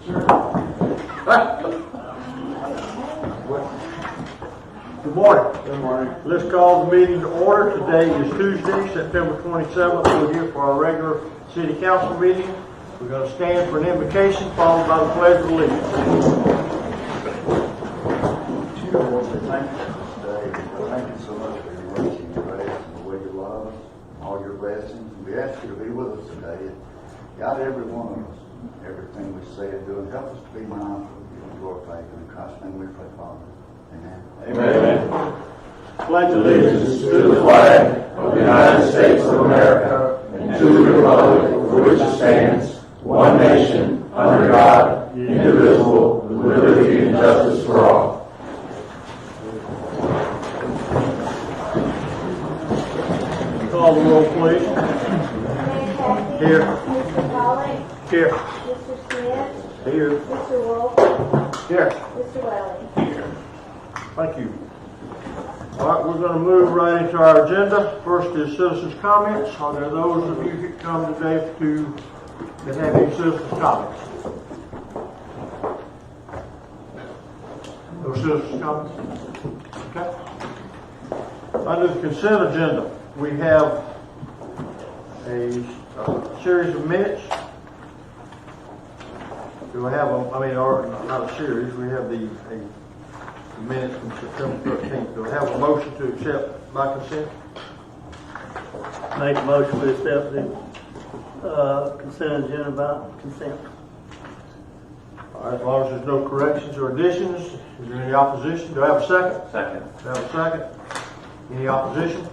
Good morning. Good morning. Let's call the meeting to order. Today is Tuesday, September 27th. We're here for our regular city council meeting. We're going to stand for an invocation followed by the pledge of allegiance. Thank you so much for your mercy and grace and the way you love us, all your blessings. We ask you to be with us today. God, every one of us, everything we say and do, and help us to be mindful of you and glorify you. In Christ's name we pray, Father. Amen. Amen. Pledge allegiance to the flag of the United States of America and to the republic for which it stands, one nation, under God, indivisible, with liberty and justice for all. Call the roll, please. Here. Mr. Pollock. Here. Mr. Smith. Here. Mr. Wolf. Here. Mr. Welly. Thank you. All right, we're going to move right into our agenda. First is citizens' comments. Are there those of you who come today that have any citizens' comments? No citizens' comments? Okay. Under the consent agenda, we have a series of minutes. Do I have or not a series, we have the minutes from September 13th. Do I have a motion to accept by consent? Make a motion to accept the consent agenda by consent. All right, as long as there's no corrections or additions, is there any opposition? Do I have a second? Second. Do I have a second? Any opposition?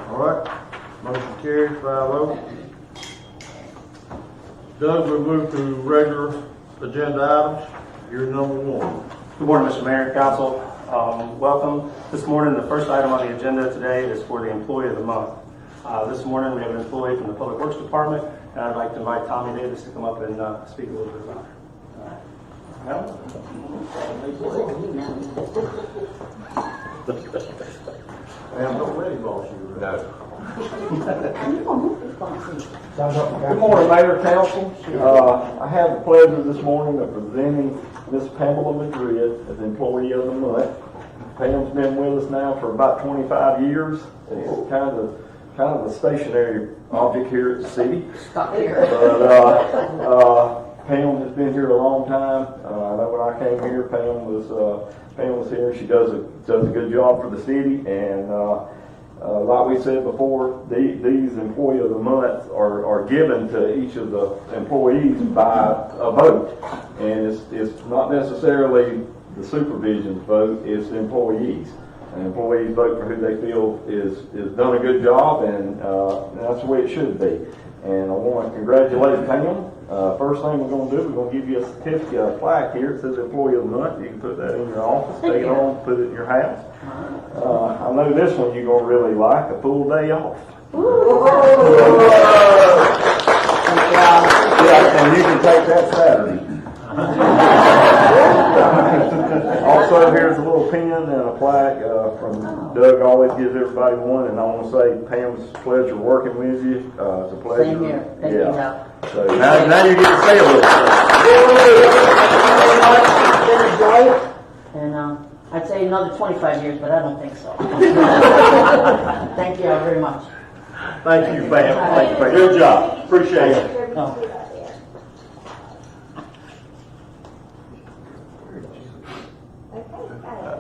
All right, motion carries 5-0. Doug, we'll move to regular agenda items. You're number one. Good morning, Mr. Mayor and Council. Welcome. This morning, the first item on the agenda today is for the Employee of the Month. This morning, we have an employee from the Public Works Department, and I'd like to invite Tommy Davis to come up and speak a little bit about it. And don't let him boss you. No. Good morning, Mayor, Council. I have the pleasure this morning of presenting Miss Pamela Madrid as Employee of the Month. Pam's been with us now for about 25 years. It's kind of a stationary object here at the city. Stop here. But Pam has been here a long time. I know when I came here, Pam was here. She does a good job for the city, and like we said before, these Employee of the Month are given to each of the employees by a vote, and it's not necessarily the supervision's vote; it's the employees. And employees vote for who they feel is done a good job, and that's the way it should be. And I want to congratulate Pam. First thing we're going to do, we're going to give you a certificate, a plaque here. It says Employee of the Month. You can put that in your office, take it home, put it in your house. I know this one you're going to really like, a full day off. Yeah, and you can take that Saturday. Also, here's a little pin and a plaque from Doug. Always gives everybody one, and I want to say, Pam's pleasure working with you. It's a pleasure. Same here. Thank you, Doug. So now you get to say a little Been a joy, and I'd say another 25 years, but I don't think so. Thank you all very much. Thank you, Pam. Thank you, Pam. Good job. Appreciate it. Oh.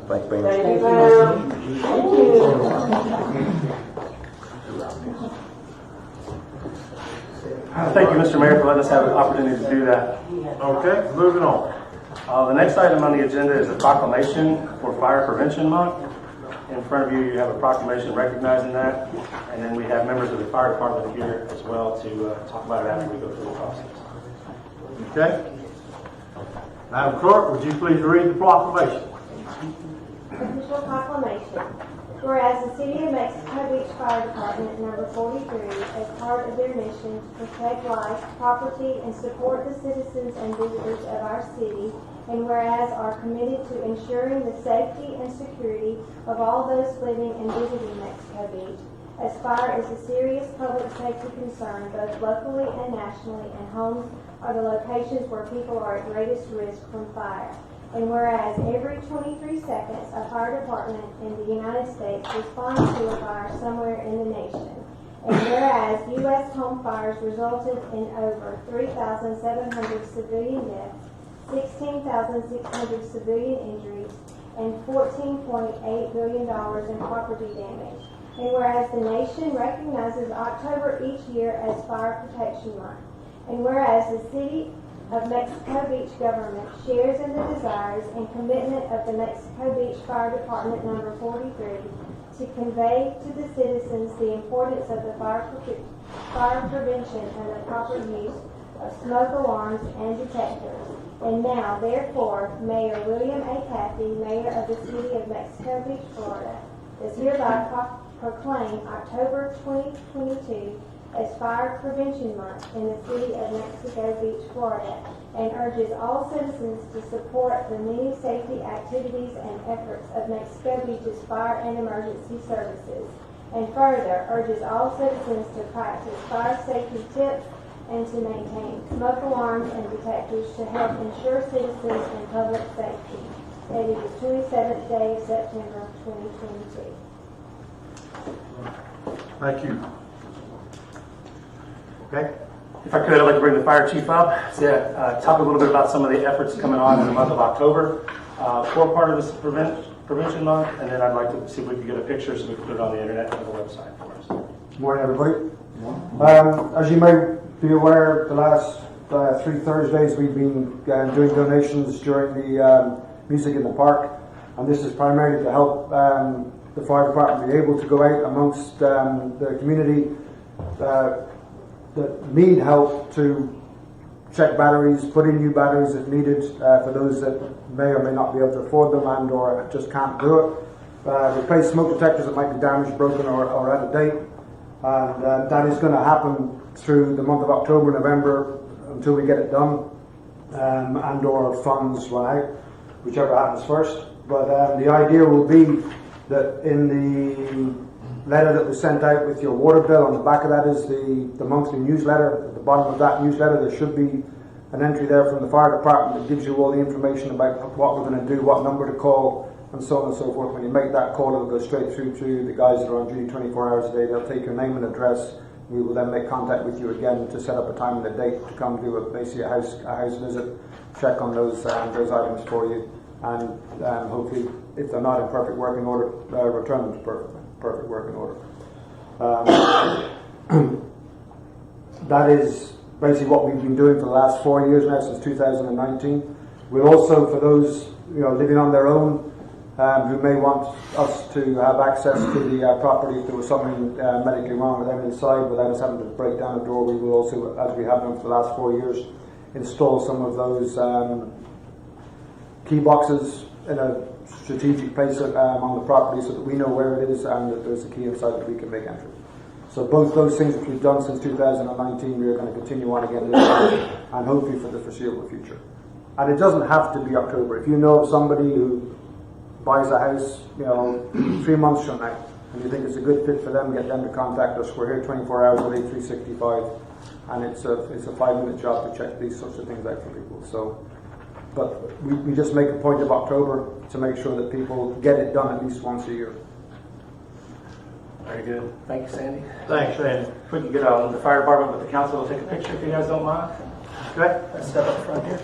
Thanks, Pam. Thank you. Thank you, Mr. Mayor, for letting us have an opportunity to do that. Okay, moving on. The next item on the agenda is a proclamation for Fire Prevention Month. In front of you, you have a proclamation recognizing that, and then we have members of the fire department here as well to talk about it after we go through the process. Okay. Madam Clerk, would you please read the proclamation? Official proclamation. Whereas the City of Mexico Beach Fire Department number 43, as part of their mission to protect life, property, and support the citizens and visitors of our city, and whereas are committed to ensuring the safety and security of all those living and visiting Mexico Beach, as fire is a serious public safety concern both locally and nationally, and homes are the locations where people are at greatest risk from fire. And whereas every 23 seconds, a fire department in the United States responds to a fire somewhere in the nation. And whereas U.S. home fires resulted in over 3,700 civilian deaths, 16,600 civilian injuries, and $14.8 billion in property damage. And whereas the nation recognizes October each year as Fire Protection Month. And whereas the City of Mexico Beach government shares in the desires and commitment of the Mexico Beach Fire Department number 43 to convey to the citizens the importance of the fire prevention and the proper use of smoke alarms and detectors. And now, therefore, Mayor William A. Cathy, Mayor of the City of Mexico Beach, Florida, is hereby proclaim October 2022 as Fire Prevention Month in the City of Mexico Beach, Florida, and urges all citizens to support the many safety activities and efforts of Mexico Beach's fire and emergency services, and further urges all citizens to practice fire safety tips and to maintain smoke alarms and detectors to help ensure citizens and public safety. Dated the 27th day of September 2022. Thank you. Okay. If I could, I'd like to bring the fire chief up to talk a little bit about some of the efforts coming on in the month of October for part of this prevention month, and then I'd like to see if we can get a picture so we can put it on the internet and the website for us. Good morning, everybody. As you may be aware, the last 3 Thursdays we've been doing donations during the Music in the Park, and this is primarily to help the fire department be able to go out amongst the community that need help to check batteries, put in new batteries if needed for those that may or may not be able to afford them and or just can't do it. Replace smoke detectors that might be damaged, broken or out of date. And that is going to happen through the month of October, November until we get it done and or funds run out, whichever happens first. But the idea will be that in the letter that was sent out with your water bill, on the back of that is the monthly newsletter. At the bottom of that newsletter there should be an entry there from the fire department that gives you all the information about what we're going to do, what number to call, and so on and so forth. When you make that call, it'll go straight through to the guys that are on duty 24 hours a day. They'll take your name and address. We will then make contact with you again to set up a time and a date to come do basically a house visit, check on those items for you, and hopefully, if they're not in perfect working order, return them to perfect working order. That is basically what we've been doing for the last 4 years now, since 2019. We'll also, for those living on their own, who may want us to have access to the property if there was something medically wrong with them inside without us having to break down a door, we will also, as we have done for the last 4 years, install some of those key boxes in a strategic place on the property so that we know where it is and that there's a key inside that we can make entry. So both those things that we've done since 2019, we are going to continue on again this year and hopefully for the foreseeable future. And it doesn't have to be October. If you know of somebody who buys a house, 3 months from now, and you think it's a good fit for them, get them to contact us. We're here 24 hours a day, 365, and it's a 5-minute job to check these sorts of things out for people. So, but we just make a point of October to make sure that people get it done at least once a year. Very good. Thank you, Sandy. Thanks, Sandy. If we can get the fire department with the council to take a picture, if you guys don't mind. Okay. Let's step up front here.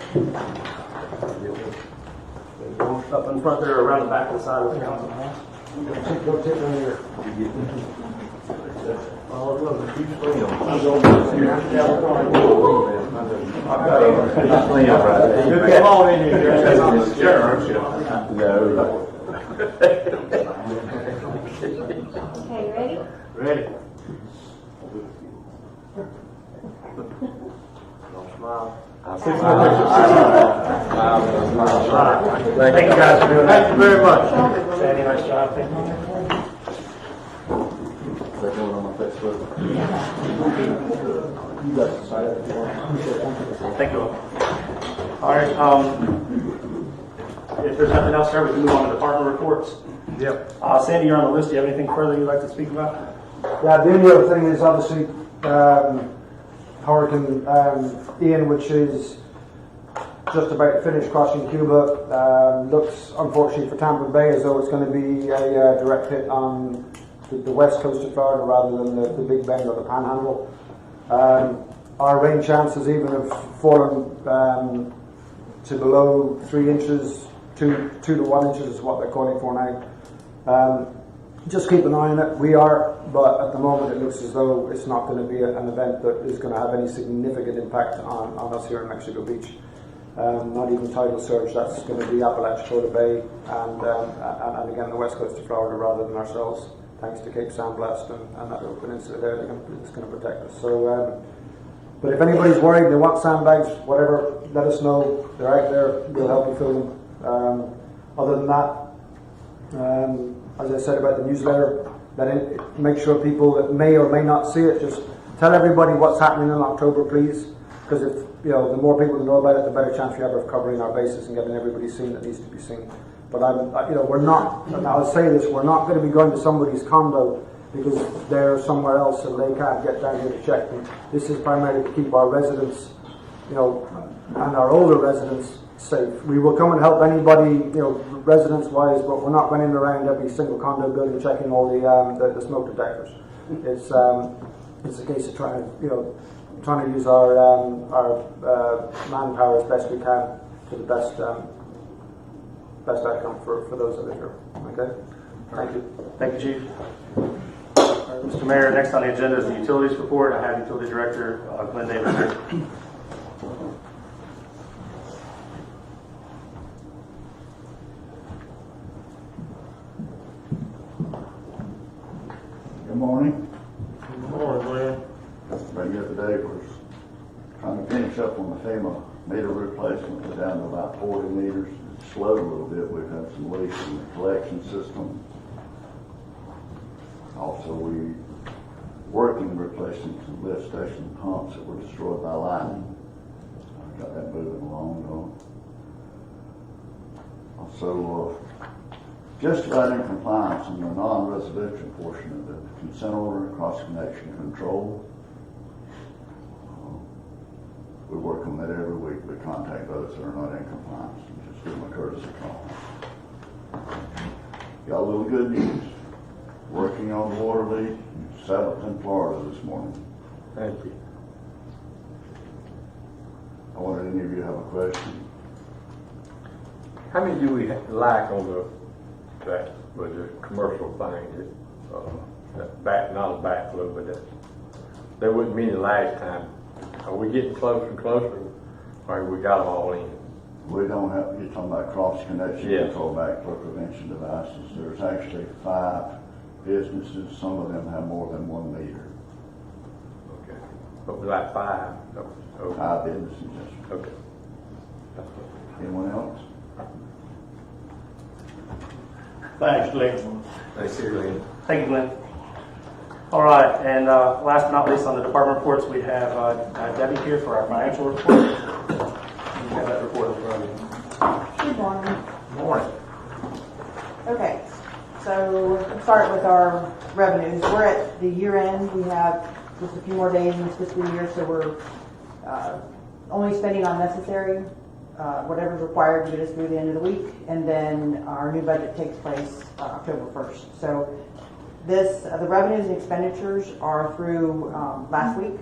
Up in front there, around the back of the side of the council. Go take one here. Come on in here. Sure, aren't you? Okay, ready? Ready. Thank you guys for doing that. Thank you very much. Sandy, nice job. Thank you. Thank you all. All right. If there's nothing else, sir, we can move on to department reports. Yep. Sandy, you're on the list. Do you have anything further you'd like to speak about? Yeah, the only other thing is obviously Hurricane Ian, which is just about to finish crossing Cuba. Looks, unfortunately for Tampa Bay, as though it's going to be a direct hit on the west coast of Florida rather than the Big Bend or the Panhandle. Our rain chances even have fallen to below 3 inches, 2 to 1 inches is what they're calling for now. Just keep an eye on it. We are, but at the moment it looks as though it's not going to be an event that is going to have any significant impact on us here in Mexico Beach. Not even tidal surge. That's going to be Apalachicola Bay and again the west coast of Florida rather than ourselves, thanks to Cape San Blast and that little peninsula there. It's going to protect us. So, but if anybody's worried, they want sandbags, whatever, let us know. They're out there. We'll help you fill them. Other than that, as I said about the newsletter, make sure people that may or may not see it, just tell everybody what's happening in October, please. Because if the more people that know about it, the better chance we have of covering our bases and getting everybody seen that needs to be seen. But we're not. And I'll say this: we're not going to be going to somebody's condo because they're somewhere else and they can't get down here to check them. This is primarily to keep our residents, and our older residents safe. We will come and help anybody, residence-wise, but we're not running around every single condo building checking all the smoke detectors. It's a case of trying to use our manpower as best we can to the best outcome for those that are here. Okay? Thank you. Thank you, Chief. Mr. Mayor, next on the agenda is the utilities report. I have Utility Director Glenn Davis here. Good morning. Good morning, Glenn. Right here today, we're trying to finish up on the FEMA meter replacement. We're down to about 40 meters. It's slowed a little bit. We've had some leaks in the collection system. Also, we're working replacing some lift station pumps that were destroyed by lightning. Got that moving along, though. Also, just about in compliance in the non-residential portion of the consent order, cross-connection control. We work on that every week. We contact those that are not in compliance and just give them a courtesy call. Got a little good news. Working on the water leak, 7th in Florida this morning. Thank you. I wonder if any of you have a question? How many do we lack on that with the commercial thing? That not a backflow, but there wasn't many last time. Are we getting closer and closer, or we got them all in? We don't have, you're talking about cross-connection Yes. control backflow prevention devices. There's actually 5 businesses. Some of them have more than 1 meter. Okay. But like 5? Okay. 5 businesses, yes. Okay. Anyone else? Thanks, Glenn. Thank you, Glenn. Thank you, Glenn. All right, and last but not least on the department reports, we have Debbie here for our financial report. You have that report in front of you. Good morning. Morning. Okay, so let's start with our revenues. We're at the year end. We have just a few more days in this fiscal year, so we're only spending on necessary, whatever's required to get us through the end of the week, and then our new budget takes place October 1st. So the revenues and expenditures are through last week.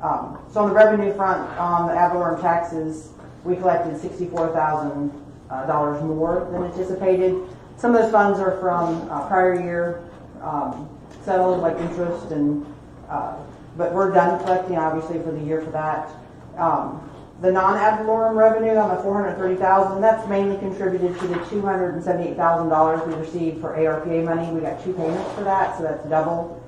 So on the revenue front, on the ad valorem taxes, we collected $64,000 more than anticipated. Some of those funds are from prior year settled, like interest, and but we're done collecting, obviously, for the year for that. The non-ad valorem revenue on the $430,000, that's mainly contributed to the $278,000 we received for ARPA money. We got 2 payments for that, so that's double.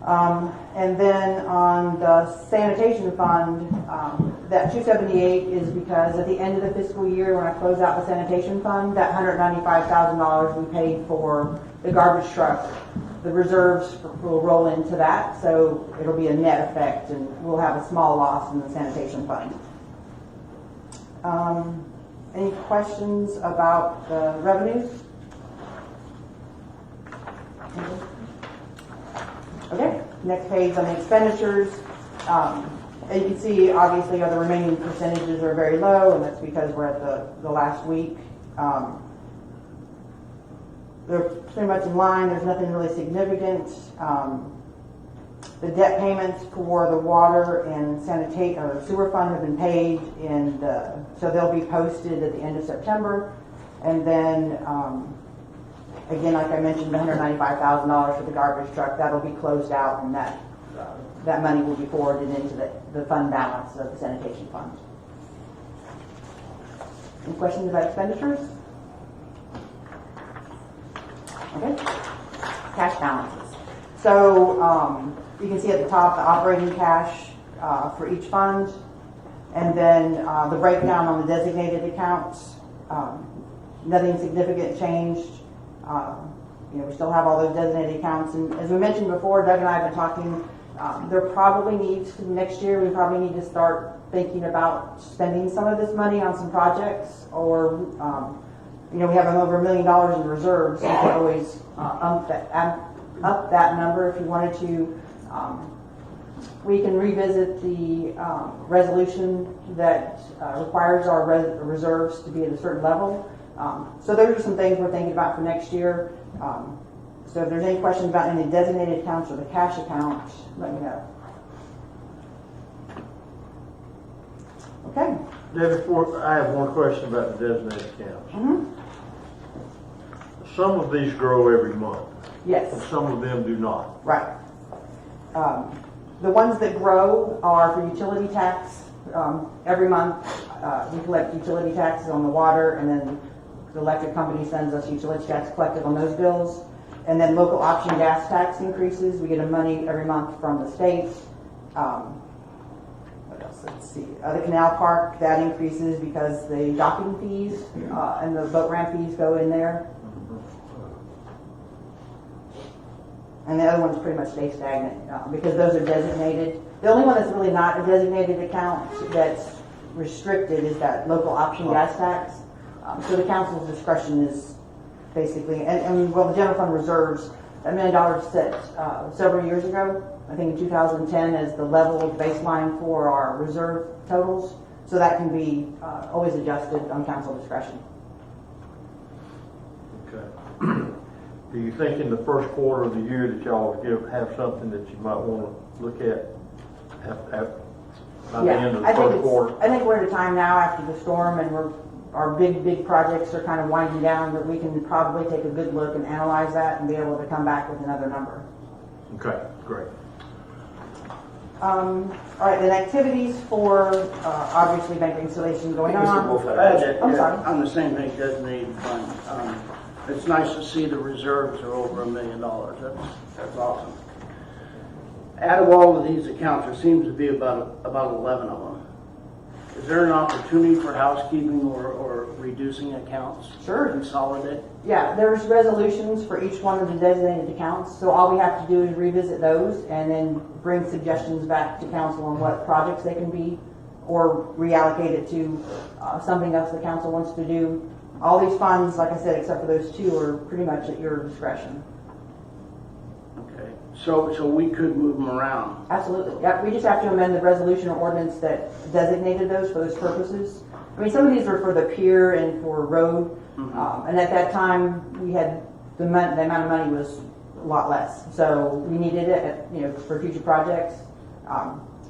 And then on the sanitation fund, that 278 is because at the end of the fiscal year, when I close out the sanitation fund, that $195,000 we paid for the garbage truck, the reserves will roll into that, so it'll be a net effect, and we'll have a small loss in the sanitation fund. Any questions about the revenues? Okay, next page on the expenditures. As you can see, obviously, the remaining percentages are very low, and that's because we're at the last week. They're pretty much in line. There's nothing really significant. The debt payments for the water and sewer fund have been paid, and so they'll be posted at the end of September. And then, again, like I mentioned, the $195,000 for the garbage truck, that'll be closed out, and that money will be forwarded into the fund balance of the sanitation fund. Any questions about expenditures? Okay. Cash balances. So you can see at the top the operating cash for each fund, and then the breakdown on the designated accounts. Nothing significant changed. We still have all those designated accounts, and as we mentioned before, Doug and I have been talking. There probably needs to, next year, we probably need to start thinking about spending some of this money on some projects, or we have over $1 million in reserves. So you can always up that number if you wanted to. We can revisit the resolution that requires our reserves to be at a certain level. So those are some things we're thinking about for next year. So if there's any questions about any designated accounts or the cash account, let me know. Okay. David, I have one question about the designated accounts. Mm-hmm. Some of these grow every month, Yes. and some of them do not. Right. The ones that grow are for utility tax. Every month we collect utility taxes on the water, and then the electric company sends us utility tax collected on those bills. And then local option gas tax increases. We get money every month from the state. What else? Let's see. The canal park, that increases because the docking fees and the boat ramp fees go in there. And the other ones pretty much stay stagnant because those are designated. The only one that's really not a designated account that's restricted is that local option gas tax. So the council's discretion is basically, the general fund reserves, $1 million set several years ago, I think in 2010, as the level of baseline for our reserve totals. So that can be always adjusted on council discretion. Okay. Do you think in the first quarter of the year that y'all have something that you might want to look at by the end of the first quarter? I think we're at a time now after the storm, and our big projects are kind of winding down, that we can probably take a good look and analyze that and be able to come back with another number. Okay, great. All right, then activities for obviously bank installation going on. I'm sorry. On the same thing, designated fund. It's nice to see the reserves are over $1 million. That's awesome. Out of all of these accounts, there seems to be about 11 of them. Is there an opportunity for housekeeping or reducing accounts? Sure. Consolidate? Yeah, there's resolutions for each one of the designated accounts, so all we have to do is revisit those and then bring suggestions back to council on what projects they can be, or reallocate it to something else the council wants to do. All these funds, like I said, except for those two, are pretty much at your discretion. Okay. So we could move them around? Absolutely. Yep. We just have to amend the resolution or ordinance that designated those for those purposes. I mean, some of these are for the pier and for road, and at that time we had the amount of money was a lot less, so we needed it, for future projects.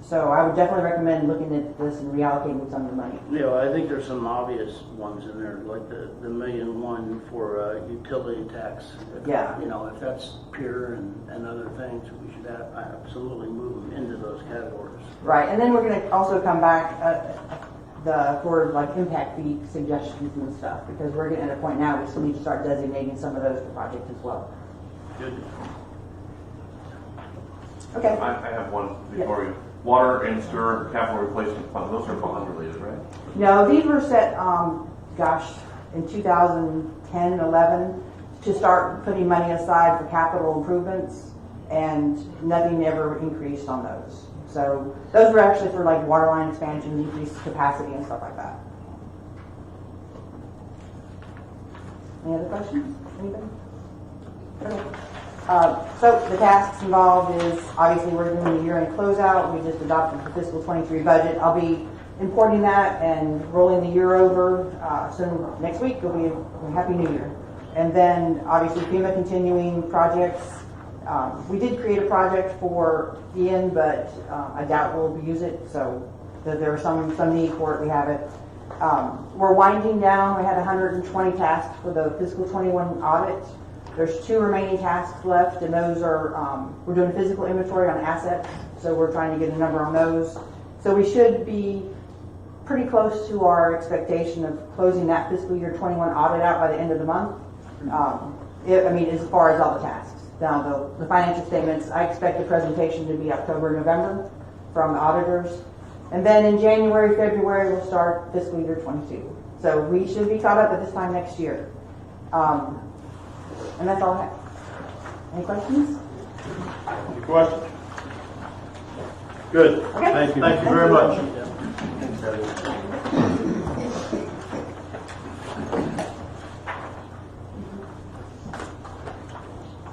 So I would definitely recommend looking at this and reallocating some of the money. Yeah, I think there's some obvious ones in there, like the $1.1 million for utility tax. Yeah. If that's pier and other things, we should absolutely move them into those categories. Right, and then we're going to also come back for like impact fee suggestions and stuff, because we're getting at a point now we still need to start designating some of those for projects as well. Good. Okay. I have one before you. Water and sewer capital replacement fund, those are bond related, right? No, these were set, in 2010, 11, to start putting money aside for capital improvements, and nothing ever increased on those. So those were actually for like water line expansion, increased capacity and stuff like that. Any other questions? Anybody? Okay. So the tasks involved is, obviously, we're doing the year-end closeout. We just adopted the fiscal 23 budget. I'll be importing that and rolling the year over. So next week will be a Happy New Year. And then, obviously, FEMA continuing projects. We did create a project for Ian, but I doubt we'll use it. So there are some need for it. We have it. We're winding down. We had 120 tasks for the fiscal 21 audit. There's 2 remaining tasks left, and those are, we're doing physical inventory on assets, so we're trying to get a number on those. So we should be pretty close to our expectation of closing that fiscal year 21 audit out by the end of the month. As far as all the tasks. Now, the financial statements, I expect the presentation to be October, November from the auditors. And then in January, February, we'll start fiscal year 22. So we should be caught up at this time next year. And that's all I have. Any questions? Any questions? Good. Okay. Thank you very much.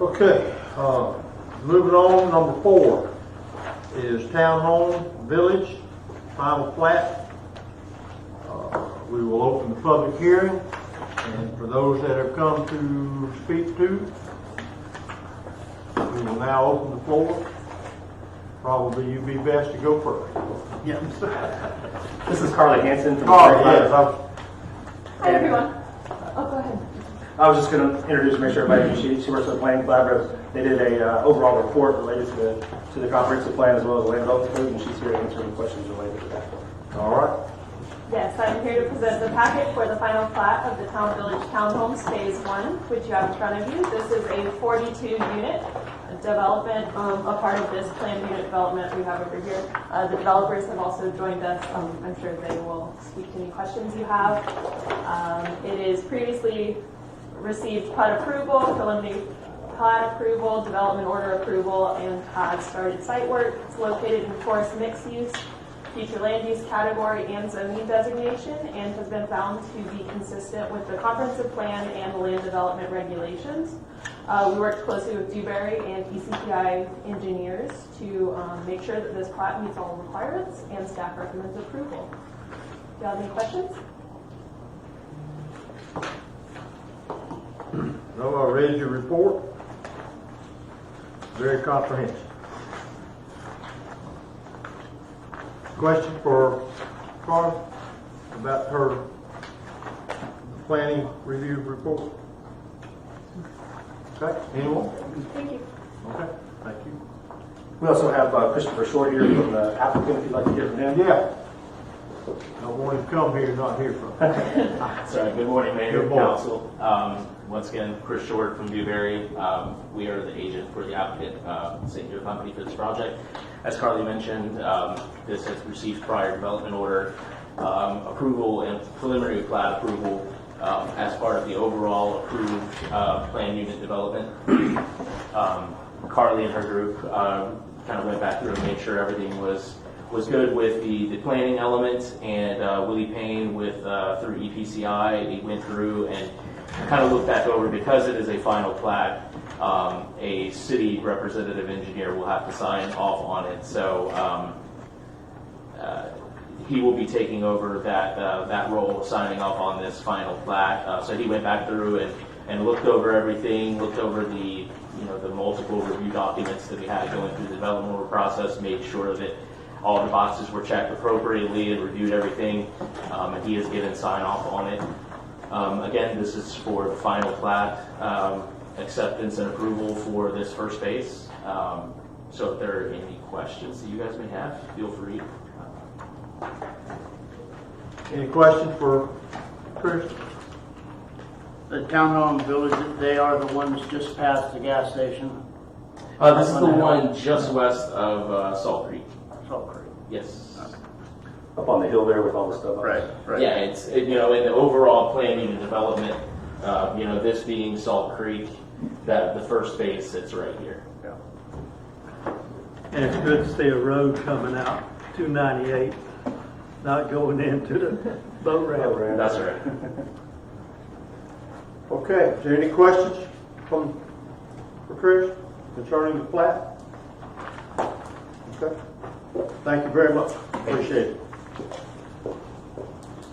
Okay, moving on, number 4 is Townhome Village, final plat. We will open the public hearing, and for those that have come to speak to, we will now open the floor. Probably you'd be best to go first. This is Carly Hansen from Yes. Hi, everyone. Oh, go ahead. I was just going to introduce and make sure everybody knew she works with Planning Collaborative. They did a overall report related to the comprehensive plan as well as the land development code, and she's here to answer any questions related to that. All right. Yes, I'm here to present the packet for the final plat of the Town Village Townhomes Phase 1, which you have in front of you. This is a 42-unit development, a part of this planned unit development we have over here. The developers have also joined us. I'm sure they will speak to any questions you have. It is previously received PUD approval, preliminary PUD approval, development order approval, and has started site work. It's located in forest mixed use, future land use category, and zoning designation, and has been found to be consistent with the comprehensive plan and the land development regulations. We worked closely with Dewberry and ECPI engineers to make sure that this plat meets all requirements, and staff recommends approval. Do you have any questions? No, I read your report. Very comprehensive. Question for Carly about her planning review report? Okay, anyone? Thank you. Okay, thank you. We also have Christopher Short here from the applicant, if you'd like to hear from him. Yeah. I want him to come here, not hear from him. Sorry, good morning, Mayor, Good morning. Council. Once again, Chris Short from Dewberry. We are the agent for the applicant, St. Joe Company, for this project. As Carly mentioned, this has received prior development order approval and preliminary plat approval as part of the overall approved planned unit development. Carly and her group kind of went back through and made sure everything was good with the planning element, and Willie Payne through EPCI, he went through and kind of looked back over, because it is a final plat, a city representative engineer will have to sign off on it. So he will be taking over that role of signing off on this final plat. So he went back through and looked over everything, looked over the multiple review documents that we had going through the development process, made sure that all the boxes were checked appropriately and reviewed everything, and he has given sign off on it. Again, this is for the final plat, acceptance and approval for this first phase. So if there are any questions that you guys may have, feel free. Any questions for Chris? The Townhome Village, they are the ones just past the gas station. This is the one just west of Salt Creek. Salt Creek. Yes. Up on the hill there with all the stuff. Right. Yeah, it's in the overall planning and development. This being Salt Creek, that the first phase sits right here. Yeah. And it's good to see a road coming out, 298, not going into the boat ramp. That's right. Okay, is there any questions from for Chris concerning the plat? Okay. Thank you very much. Appreciate it.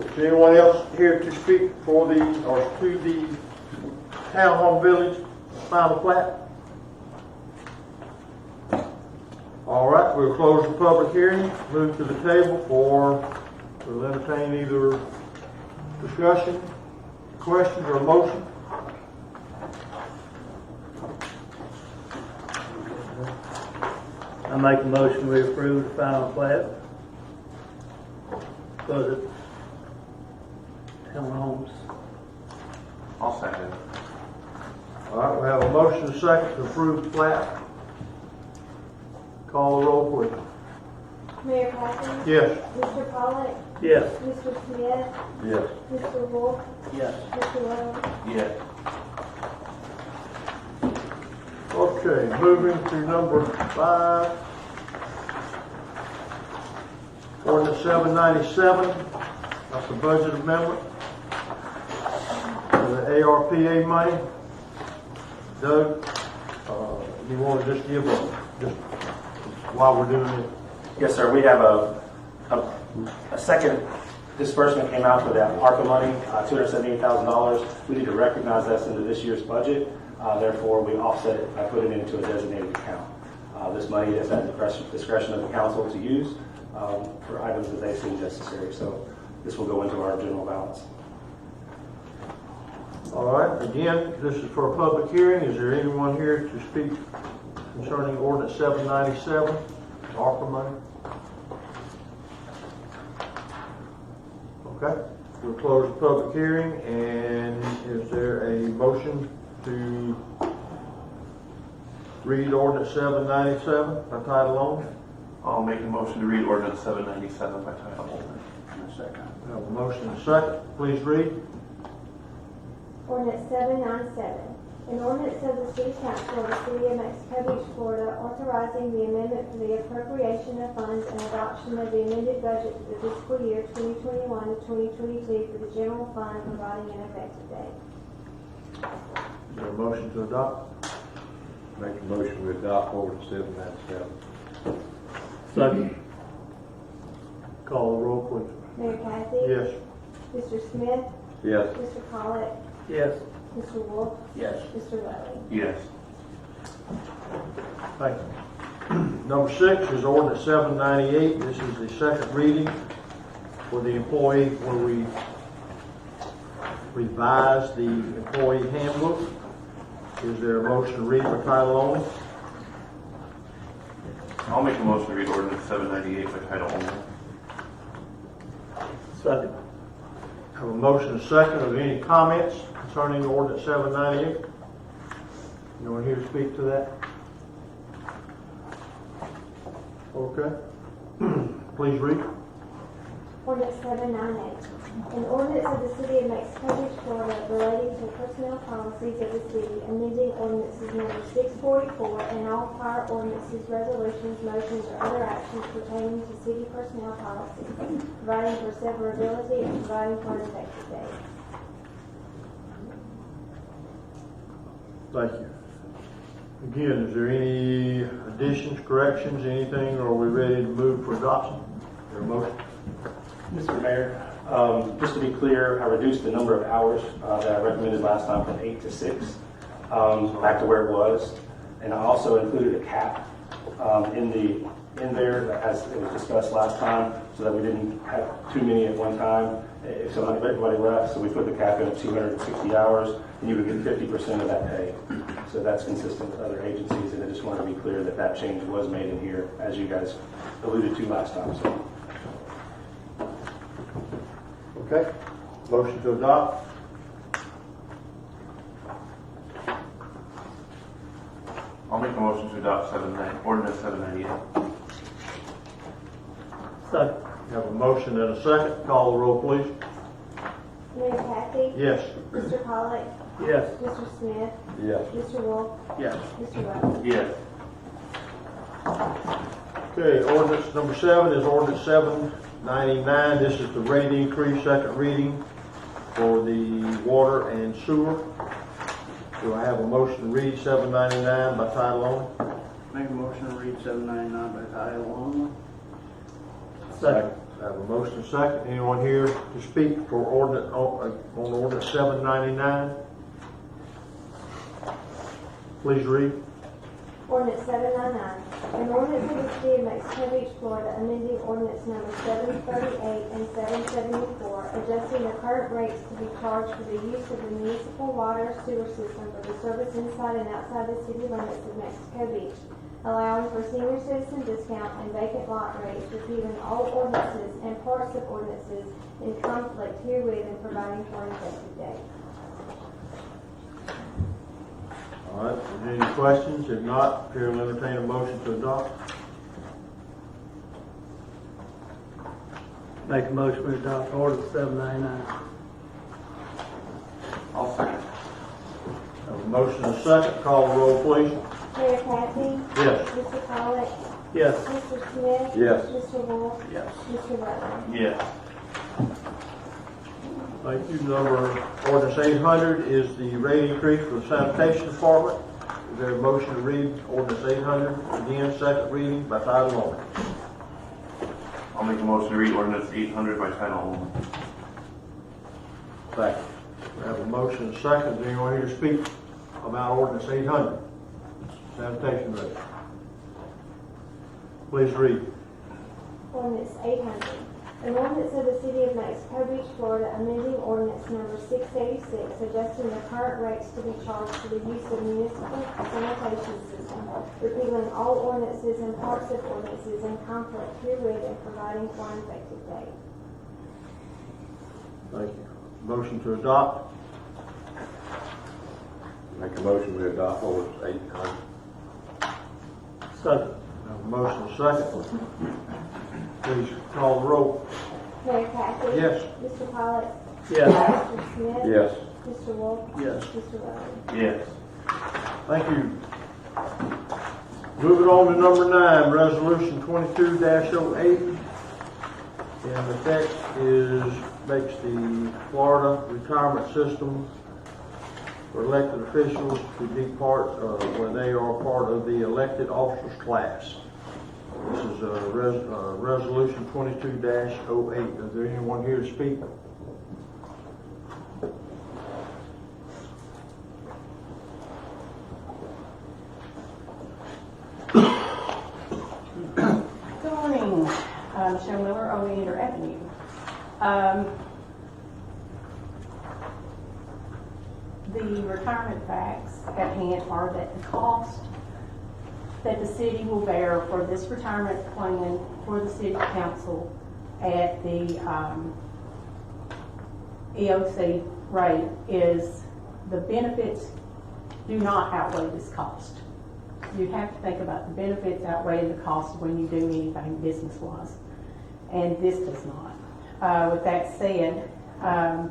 Is there anyone else here to speak for the, or to the Townhome Village final plat? All right, we'll close the public hearing, move to the table we'll entertain either discussion, questions, or a motion. I make a motion we approve the final plat for the townhomes. I'll second. All right, we have a motion and a second to approve the plat. Call the roll, please. Mayor Patrick? Yes. Mr. Pollak? Yes. Mr. Smith? Yes. Mr. Wolf? Yes. Mr. Lowe? Yes. Okay, moving to number 5. Ordinance 797. That's the budget amendment for the ARPA money. Doug, you want to just give just while we're doing it? Yes, sir. We have a second disbursement came out for that ARPA money, $278,000. We need to recognize that's into this year's budget. Therefore, we offset it by putting it into a designated account. This money is at the discretion of the council to use for items that they seem necessary. So this will go into our general balance. All right, again, this is for a public hearing. Is there anyone here to speak concerning ordinance 797, ARPA money? Okay, we'll close the public hearing, and is there a motion to read ordinance 797 by title only? I'll make a motion to read ordinance 797 by title only. Second. We have a motion and a second. Please read. Ordinance 797. An ordinance of the City Council of the City of Mexico Beach, Florida, authorizing the amendment for the appropriation of funds and adoption of the amended budget for the fiscal year 2021 to 2022 for the general fund, providing an effective date. Is there a motion to adopt? Make a motion to adopt ordinance 797. Second. Call the roll, please. Mayor Kathy? Yes. Mr. Smith? Yes. Mr. Pollak? Yes. Mr. Wolf? Yes. Mr. Lowe? Yes. Thank you. Number 6 is ordinance 798. This is the second reading for the employee, where we revise the employee handbook. Is there a motion to read by title only? I'll make a motion to read ordinance 798 by title only. Second. Have a motion and a second. Are there any comments concerning ordinance 798? Anyone here to speak to that? Okay. Please read. Ordinance 798. An ordinance of the City of Mexico Beach, Florida, relating to personnel policies of the city, amending ordinances number 644 and all prior ordinances, resolutions, motions, or other actions pertaining to city personnel policies, providing for severability and providing for an effective date. Thank you. Again, is there any additions, corrections, anything, or are we ready to move for adoption? Is there a motion? Mr. Mayor, just to be clear, I reduced the number of hours that I recommended last time from 8 to 6, back to where it was. And I also included a cap in there, as it was discussed last time, so that we didn't have too many at one time. If everybody left, so we put the cap in at 260 hours, and you would get 50% of that pay. So that's consistent with other agencies, and I just want to be clear that that change was made in here, as you guys alluded to last time. So. Okay. Motion to adopt. I'll make a motion to adopt ordinance 798. Second. We have a motion and a second. Call the roll, please. Mayor Kathy? Yes. Mr. Pollak? Yes. Mr. Smith? Yes. Mr. Wolf? Yes. Mr. Lowe? Yes. Okay, ordinance number 7 is ordinance 799. This is the rate increase, second reading for the water and sewer. Do I have a motion to read 799 by title only? Make a motion to read 799 by title only. Second. I have a motion second. Anyone here to speak for ordinance, on ordinance 799? Please read. Ordinance 799, an ordinance of the City of Mexico Beach, Florida, amending ordinance number 738 and 774, adjusting the current rates to be charged for the use of the municipal water sewer system for the service inside and outside the city limits of Mexico Beach, allowing for senior citizen discount and vacant lot rates, repealing all ordinances and parts of ordinances in conflict herewith and providing for an effective date. All right, is there any questions? If not, Chair will entertain a motion to adopt. Make a motion to adopt ordinance 799. I'll second. Have a motion and a second. Call the roll, please. Mayor Kathy? Yes. Mr. Pollak? Yes. Mr. Smith? Yes. Mr. Wolf? Yes. Mr. Butler? Yes. Thank you. Number ordinance 800 is the rate increase for the sanitation department. Is there a motion to read ordinance 800 again, second reading by title only? I'll make a motion to read ordinance 800 by title only. Second. We have a motion and a second. Is anyone here to speak about ordinance 800? Sanitation rate. Please read. Ordinance 800. An ordinance of the City of Mexico Beach, Florida, amending ordinance number 686, adjusting the current rates to be charged for the use of municipal sanitation system, repealing all ordinances and parts of ordinances in conflict herewith and providing for an effective date. Thank you. Motion to adopt. Make a motion to adopt ordinance 800. Second. Have a motion and a second. Please call the roll. Mayor Kathy? Yes. Mr. Pollak? Yes. Mr. Smith? Yes. Mr. Wolf? Yes. Mr. Butler? Yes. Thank you. Moving on to number 9, resolution 22-08. And the text makes the Florida retirement system for elected officials to be part where they are part of the elected officers class. This is resolution 22-08. Is there anyone here to speak? Good morning, Michelle Miller, Oleander Avenue. The retirement facts at hand are that the cost that the city will bear for this retirement plan for the city council at the EOC rate is the benefits do not outweigh this cost. You have to think about the benefits outweighing the cost when you do anything business-wise, and this does not. With that said, I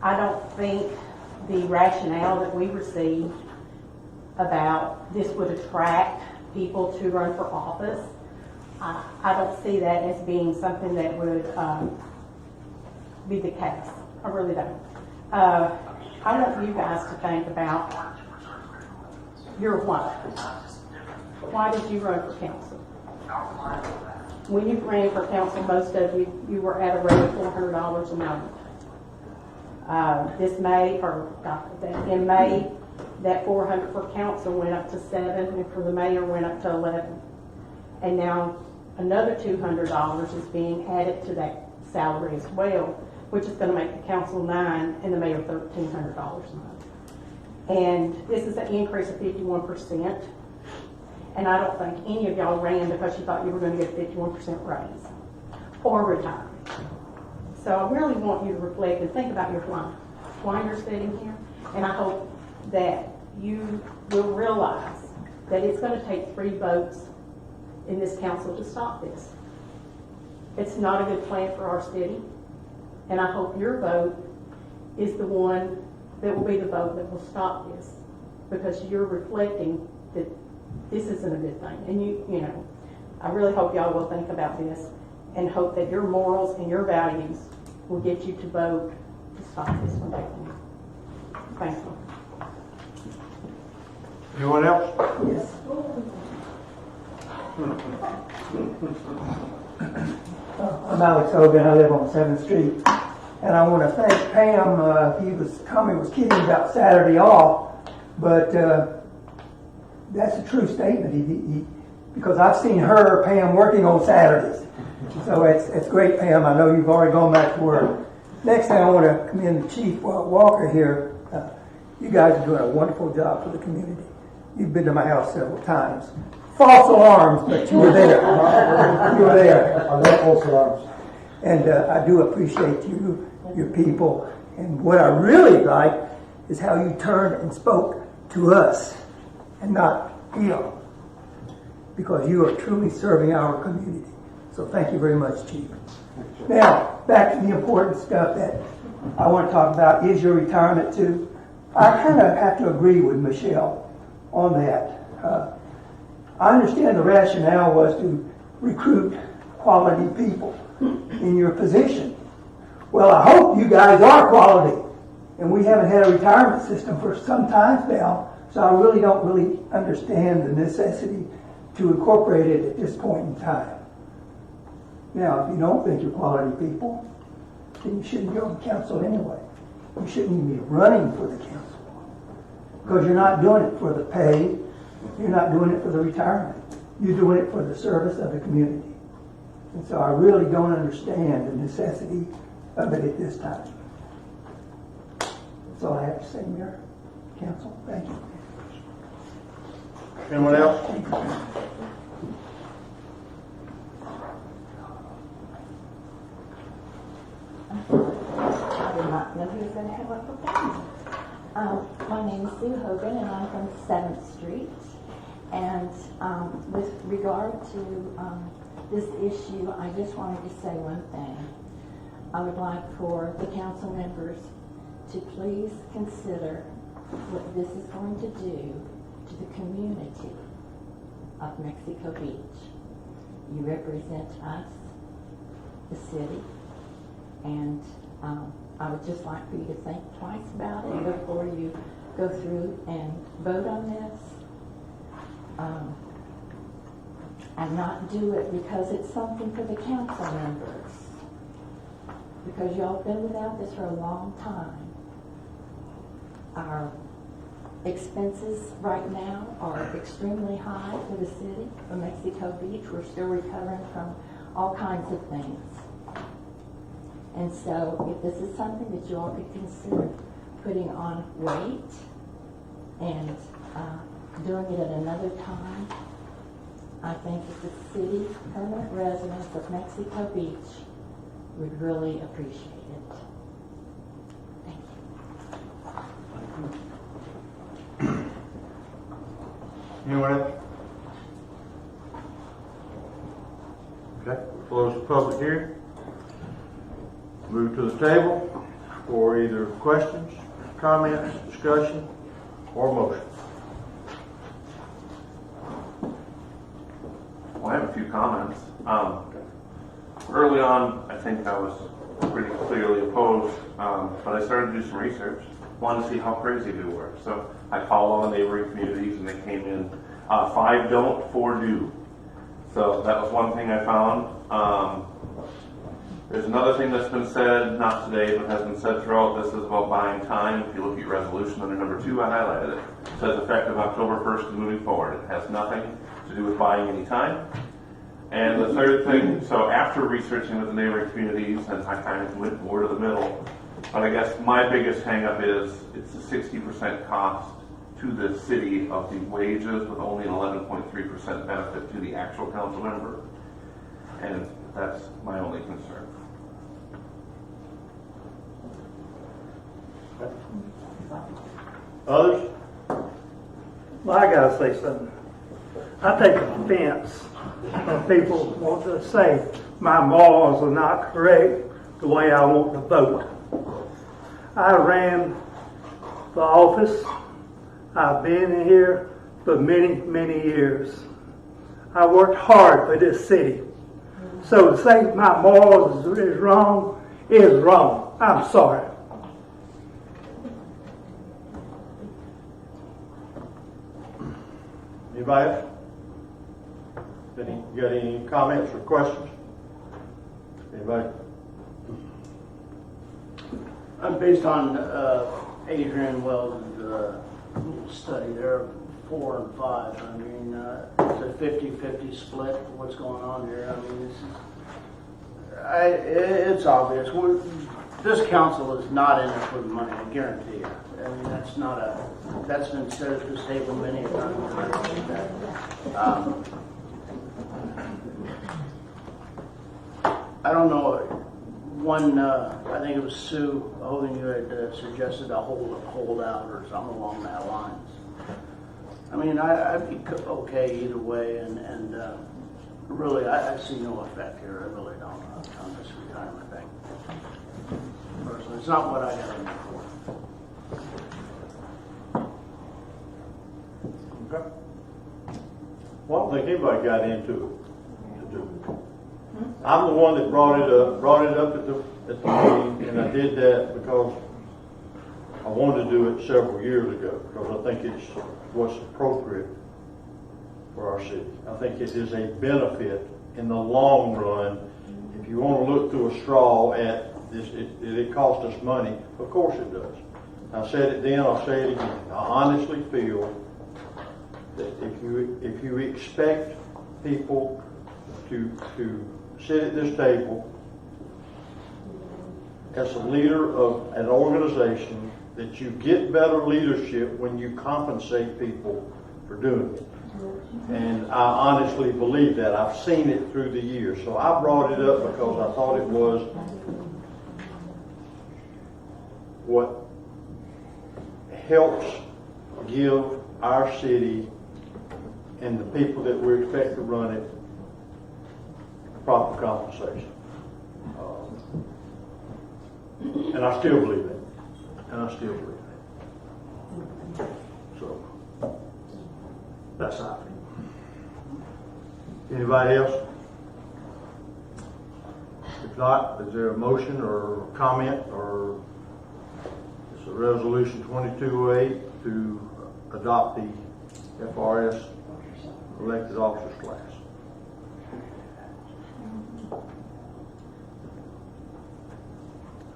don't think the rationale that we received about this would attract people to run for office, I don't see that as being something that would be the case. I really don't. I want you guys to think about your why. Why did you run for council? When you ran for council, most of you were at a rate of $400 a month. In May, that $400 for council went up to $7, and for the mayor went up to $11. And now another $200 is being added to that salary as well, which is going to make the council $9 and the mayor $1,300 a month. And this is an increase of 51%. And I don't think any of y'all ran because you thought you were going to get a 51% raise or retire. So I really want you to reflect and think about your why you're sitting here. And I hope that you will realize that it's going to take 3 votes in this council to stop this. It's not a good plan for our city. And I hope your vote is the one that will be the vote that will stop this, because you're reflecting that this isn't a good thing. And you know, I really hope y'all will think about this and hope that your morals and your values will get you to vote to stop this from happening. Thank you. Anyone else? Yes. I'm Alex Hogan. I live on 7th Street. And I want to thank Pam. Tommy was kidding about Saturday off, but that's a true statement. Because I've seen Pam, working on Saturdays. So it's great, Pam. I know you've already gone back to work. Next thing I want to commend the Chief Walker here. You guys are doing a wonderful job for the community. You've been to my house several times. False alarms, but you were there. You were there. I love false alarms. And I do appreciate you, your people. And what I really like is how you turned and spoke to us and not him. Because you are truly serving our community. So thank you very much, Chief. Now, back to the important stuff that I want to talk about is your retirement too. I kind of have to agree with Michelle on that. I understand the rationale was to recruit quality people in your position. Well, I hope you guys are quality. And we haven't had a retirement system for some time now, so I really don't understand the necessity to incorporate it at this point in time. Now, if you don't think you're quality people, then you shouldn't go to council anyway. You shouldn't even be running for the council. Because you're not doing it for the pay. You're not doing it for the retirement. You're doing it for the service of the community. And so I really don't understand the necessity of it at this time. That's all I have to say, Mayor, Council. Thank you. Anyone else? I did not know who was going to come up with that. My name is Sue Hogan, and I'm from 7th Street. And with regard to this issue, I just wanted to say one thing. I would like for the council members to please consider what this is going to do to the community of Mexico Beach. You represent us, the city, and I would just like for you to think twice about it before you go through and vote on this. And not do it because it's something for the council members. Because y'all have been without this for a long time. Our expenses right now are extremely high for the city of Mexico Beach. We're still recovering from all kinds of things. And so if this is something that you all could consider putting on weight and doing it at another time, I think that the city permanent residents of Mexico Beach would really appreciate it. Thank you. Anyone else? Okay, close the public hearing. Move to the table for either questions, comments, discussion, or motion. Well, I have a few comments. Early on, I think I was pretty clearly opposed, but I started to do some research, wanted to see how crazy we were. So I called all the neighboring communities, and they came in 5 don't, 4 do. So that was one thing I found. There's another thing that's been said, not today, but has been said throughout. This is about buying time. If you look at your resolution under number 2, I highlighted it. It says effective October 1st and moving forward. It has nothing to do with buying any time. And the third thing, so after researching with the neighboring communities, and I kind of went more to the middle, but I guess my biggest hang-up is it's a 60% cost to the city of the wages with only an 11.3% benefit to the actual council member. And that's my only concern. Others? Well, I gotta say something. I take offense when people want to say my morals are not correct the way I want to vote. I ran for office. I've been here for many, many years. I worked hard for this city. So to say my morals is wrong is wrong. I'm sorry. Anybody else? You got any comments or questions? Anybody? Based on Adrian Wells' study, they're 4 and 5. I mean, it's a 50-50 split for what's going on here. I mean, it's obvious. This council is not in it for the money, I guarantee you. I mean, that's been said at this table many a time. I don't know. I think it was Sue Hogan who had suggested a holdout or something along that lines. I mean, I'd be okay either way, and really, I see no effect here. I really don't on this retirement thing. Personally, it's not what I got in there for. Okay. Well, I don't think anybody got into it. I'm the one that brought it up at the meeting, and I did that because I wanted to do it several years ago, because I think it's what's appropriate for our city. I think it is a benefit in the long run. If you want to look through a straw at this, it costs us money. Of course it does. I said it then, I'll say it again. I honestly feel that if you expect people to sit at this table as a leader of an organization, that you get better leadership when you compensate people for doing it. And I honestly believe that. I've seen it through the years. So I brought it up because I thought it was what helps give our city and the people that we expect to run it proper compensation. And I still believe that. So, that's how I feel. Anybody else? If not, is there a motion or comment, or it's a resolution 2208 to adopt the FRS elected officers class?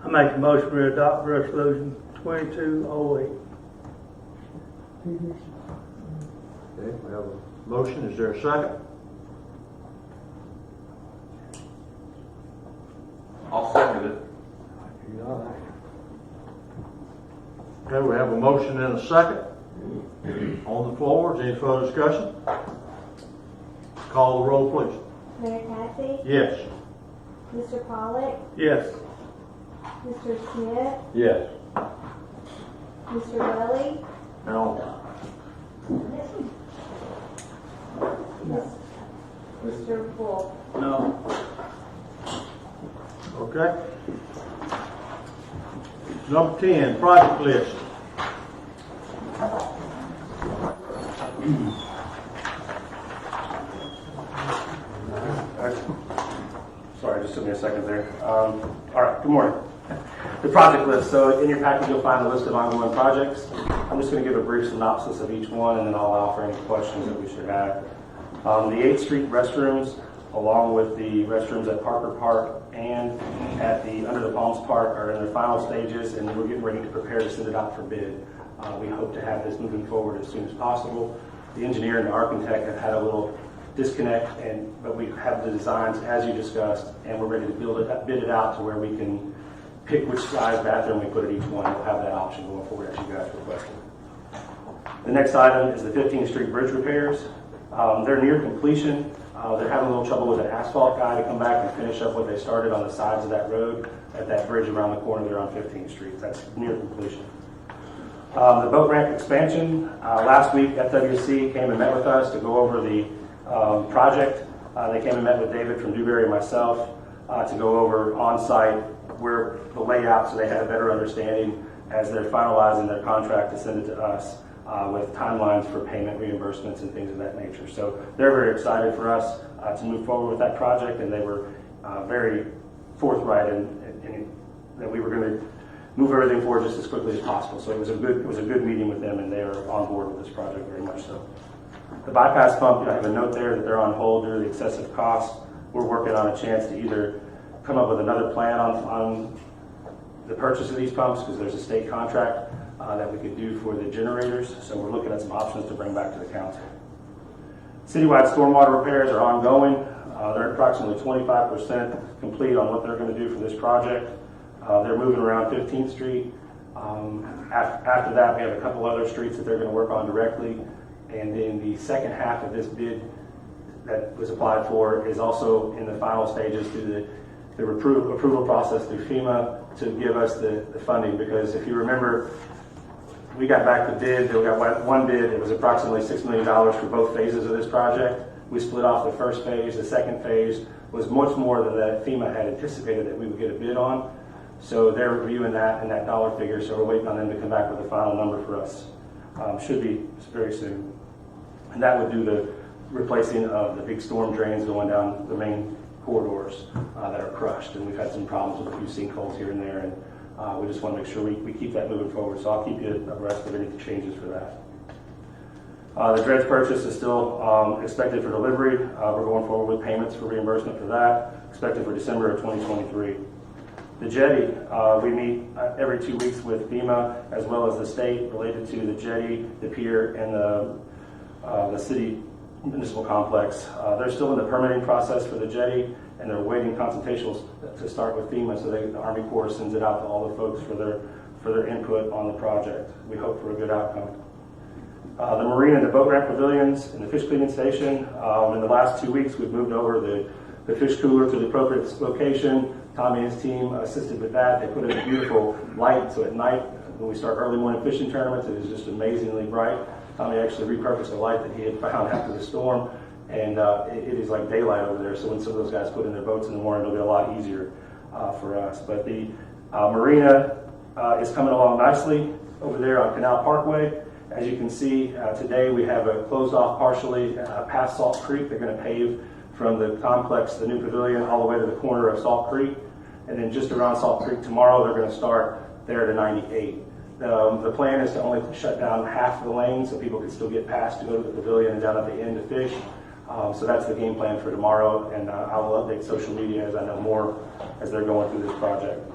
I make a motion to adopt resolution 2208. Okay, we have a motion. Is there a second? I'll second it. Okay, we have a motion and a second on the floor. Is there any further discussion? Call the roll, please. Mayor Kathy? Yes. Mr. Pollak? Yes. Mr. Smith? Yes. Mr. Welly? No. Mr. Wolf? No. Okay. Number 10, project list. Sorry, just took me a second there. All right, good morning. The project list. So in your package, you'll find a list of ongoing projects. I'm just going to give a brief synopsis of each one, and then I'll allow for any questions that we should have. The 8th Street restrooms, along with the restrooms at Parker Park and at the Under the Palms Park, are in their final stages, and we're getting ready to prepare to send it out for bid. We hope to have this moving forward as soon as possible. The engineer and the architect have had a little disconnect, but we have the designs as you discussed, and we're ready to bid it out to where we can pick which size bathroom we put at each one. We'll have that option going forward as you guys requested. The next item is the 15th Street bridge repairs. They're near completion. They're having a little trouble with an asphalt guy to come back and finish up what they started on the sides of that road at that bridge around the corner there on 15th Street. That's near completion. The boat ramp expansion. Last week, FWC came and met with us to go over the project. They came and met with David from Dewberry and myself to go over on-site where the layout, so they had a better understanding as they're finalizing their contract to send it to us with timelines for payment reimbursements and things of that nature. So they're very excited for us to move forward with that project, and they were very forthright in that we were going to move everything forward just as quickly as possible. So it was a good meeting with them, and they are on board with this project very much so. The bypass pump, I have a note there that they're on hold due to the excessive cost. We're working on a chance to either come up with another plan on the purchase of these pumps, because there's a state contract that we could do for the generators. So we're looking at some options to bring back to the council. Citywide stormwater repairs are ongoing. They're approximately 25% complete on what they're going to do for this project. They're moving around 15th Street. After that, we have a couple other streets that they're going to work on directly. And then the second half of this bid that was applied for is also in the final stages through the approval process through FEMA to give us the funding. Because if you remember, we got back the bid, we got one bid, it was approximately $6 million for both phases of this project. We split off the first phase. The second phase was much more than that FEMA had anticipated that we would get a bid on. So they're reviewing that and that dollar figure, so we're waiting on them to come back with a final number for us. Should be very soon. And that would do the replacing of the big storm drains going down the main corridors that are crushed. And we've had some problems with a few sinkholes here and there, and we just want to make sure we keep that moving forward. So I'll keep you abreast of any changes for that. The dredge purchase is still expected for delivery. We're going forward with payments for reimbursement for that, expected for December of 2023. The jetty, we meet every 2 weeks with FEMA as well as the state related to the jetty, the pier, and the city municipal complex. They're still in the permitting process for the jetty, and they're waiting consultations to start with FEMA, so the Army Corps sends it out to all the folks for their input on the project. We hope for a good outcome. The marina and the boat ramp pavilions and the fish cleaning station. In the last 2 weeks, we've moved over the fish cooler to the appropriate location. Tommy and his team assisted with that. They put in a beautiful light, so at night, when we start early morning fishing tournaments, it is just amazingly bright. Tommy actually repurposed a light that he had found after the storm, and it is like daylight over there. So when some of those guys put in their boats in the morning, it'll be a lot easier for us. But the marina is coming along nicely over there on Canal Parkway. As you can see, today we have a closed off partially past Salt Creek. They're going to pave from the complex, the new pavilion, all the way to the corner of Salt Creek. And then just around Salt Creek tomorrow, they're going to start there to 98. The plan is to only shut down half of the lane so people can still get past to go to the pavilion and down at the end to fish. So that's the game plan for tomorrow, and I will update social media as I know more as they're going through this project.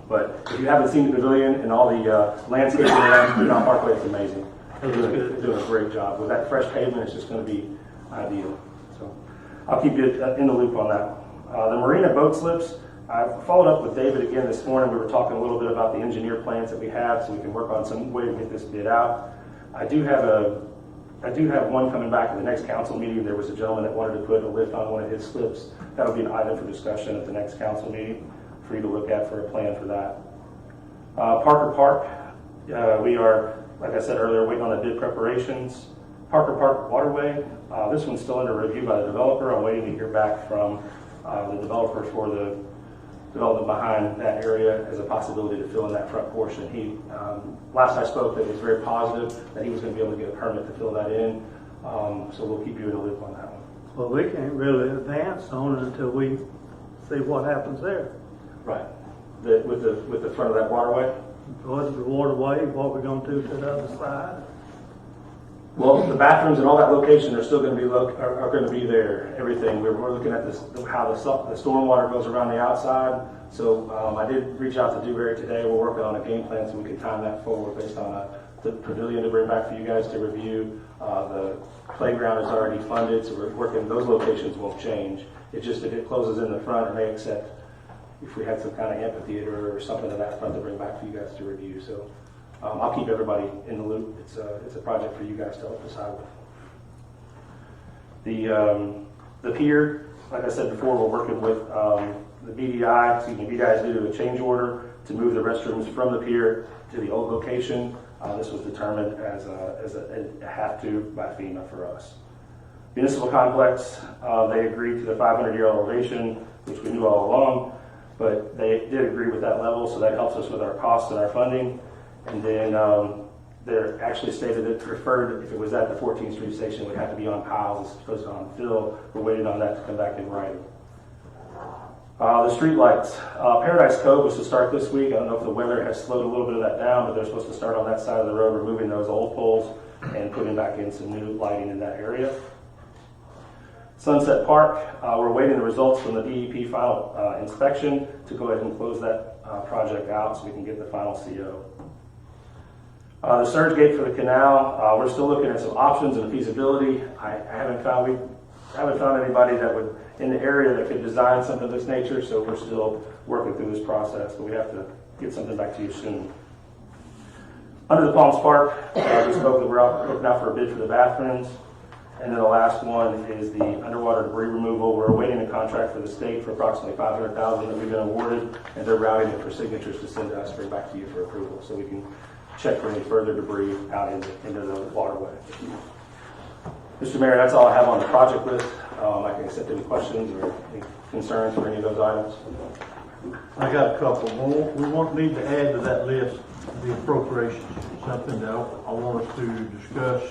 But if you haven't seen the pavilion and all the landscaping around Canal Parkway, it's amazing. They're doing a great job. With that fresh pavement, it's just going to be ideal. So I'll keep you in the loop on that. The marina boat slips, I followed up with David again this morning. We were talking a little bit about the engineer plans that we have so we can work on some way to get this bid out. I do have one coming back in the next council meeting. There was a gentleman that wanted to put a lift on one of his slips. That'll be an item for discussion at the next council meeting for you to look at for a plan for that. Parker Park, we are, like I said earlier, waiting on the bid preparations. Parker Park Waterway, this one's still under review by the developer. I'm waiting to hear back from the developer for the development behind that area as a possibility to fill in that front portion. He, last I spoke, that was very positive that he was going to be able to get a permit to fill that in. So we'll keep you in the loop on that one. Well, we can't really advance on it until we see what happens there. Right. With the front of that waterway? What's the waterway, what we're going to do to the other side? Well, the bathrooms and all that location are still going to be are going to be there. Everything we're looking at this how the storm water goes around the outside. So I did reach out to Dewberry today. We're working on a game plan so we can time that forward based on the pavilion to bring back for you guys to review. The playground is already funded, so we're working. Those locations won't change. It's just if it closes in the front, it may accept if we had some kind of amphitheater or something in that front to bring back for you guys to review. So. I'll keep everybody in the loop. It's a project for you guys to help decide with. The pier, like I said before, we're working with the BDI. BDI is due to a change order to move the restrooms from the pier to the old location. This was determined as a have to by FEMA for us. Municipal complex, they agreed to the 500-year elevation, which we knew all along, but they did agree with that level, so that helps us with our costs and our funding. And then they're actually stated that preferred, if it was at the 14th Street station, it would have to be on piles as opposed to on fill. We're waiting on that to come back in writing. The street lights. Paradise Cove was to start this week. I don't know if the weather has slowed a little bit of that down, but they're supposed to start on that side of the road, removing those old poles. and putting back in some new lighting in that area. Sunset Park, we're waiting the results from the DEP final inspection to go ahead and close that project out so we can get the final CO. The surge gate for the canal, we're still looking at some options and feasibility. I haven't found anybody that would in the area that could design something of this nature, so we're still working through this process, but we have to get something back to you soon. Under the Palms Park, we spoke that we're looking out for a bid for the bathrooms. And then the last one is the underwater debris removal. We're awaiting a contract for the state for approximately $500,000 that we've been awarded, and they're routing it for signatures to send to us straight back to you for approval, so we can check for any further debris out into the waterway. Mr. Mayor, that's all I have on the project list. I can accept any questions or any concerns for any of those items. I got a couple. We need to add to that list the appropriations, something that I want us to discuss,